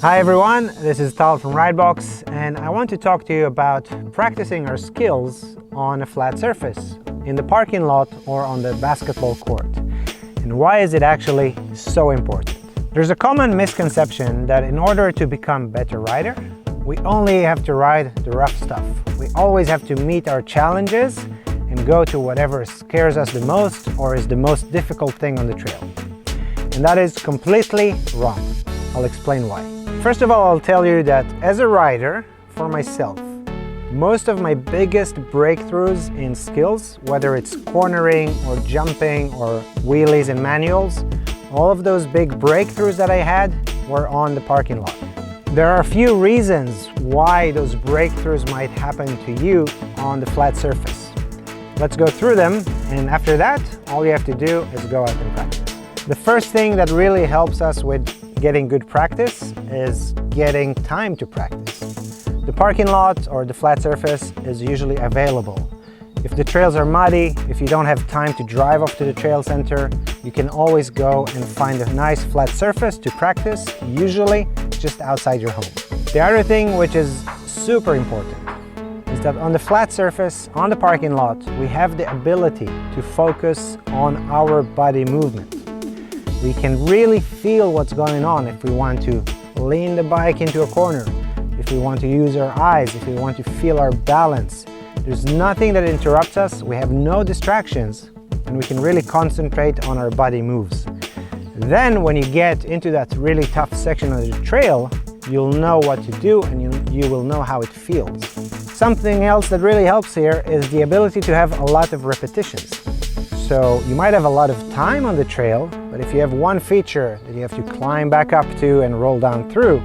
Hi everyone, this is Tal from Ridebox, and I want to talk to you about practicing our skills on a flat surface, in the parking lot or on the basketball court. And why is it actually so important? There's a common misconception that in order to become a better rider, we only have to ride the rough stuff. We always have to meet our challenges and go to whatever scares us the most or is the most difficult thing on the trail. And that is completely wrong. I'll explain why. First of all, I'll tell you that as a rider, for myself, most of my biggest breakthroughs in skills, whether it's cornering or jumping or wheelies and manuals, all of those big breakthroughs that I had were on the parking lot. There are a few reasons why those breakthroughs might happen to you on the flat surface. Let's go through them, and after that, all you have to do is go out and practice. The first thing that really helps us with getting good practice is getting time to practice. The parking lot or the flat surface is usually available. If the trails are muddy, if you don't have time to drive off to the trail center, you can always go and find a nice flat surface to practice, usually just outside your home. The other thing which is super important is that on the flat surface, on the parking lot, we have the ability to focus on our body movement. We can really feel what's going on if we want to lean the bike into a corner, if we want to use our eyes, if we want to feel our balance. There's nothing that interrupts us, we have no distractions, and we can really concentrate on our body moves. Then when you get into that really tough section of the trail, you'll know what to do and you will know how it feels. Something else that really helps here is the ability to have a lot of repetitions. So you might have a lot of time on the trail, but if you have one feature that you have to climb back up to and roll down through,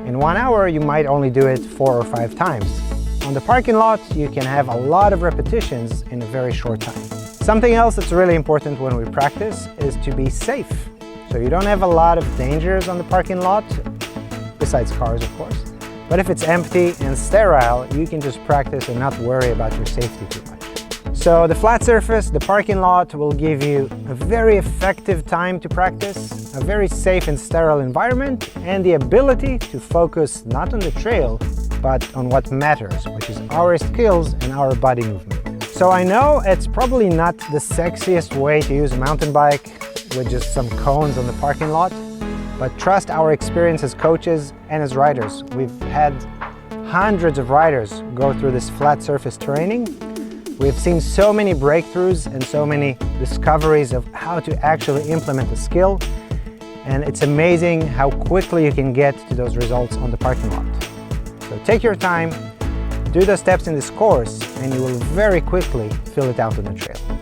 in 1 hour you might only do it 4 or 5 times. On the parking lot, you can have a lot of repetitions in a very short time. Something else that's really important when we practice is to be safe. So you don't have a lot of dangers on the parking lot, besides cars of course. But if it's empty and sterile, you can just practice and not worry about your safety too much. So the flat surface, the parking lot, will give you a very effective time to practice, a very safe and sterile environment, and the ability to focus not on the trail, but on what matters, which is our skills and our body movement. So I know it's probably not the sexiest way to use a mountain bike with just some cones on the parking lot, but trust our experience as coaches and as riders. We've had hundreds of riders go through this flat surface training. We've seen so many breakthroughs and so many discoveries of how to actually implement a skill, and it's amazing how quickly you can get to those results on the parking lot. So take your time, do the steps in this course, and you will very quickly feel it out on the trail.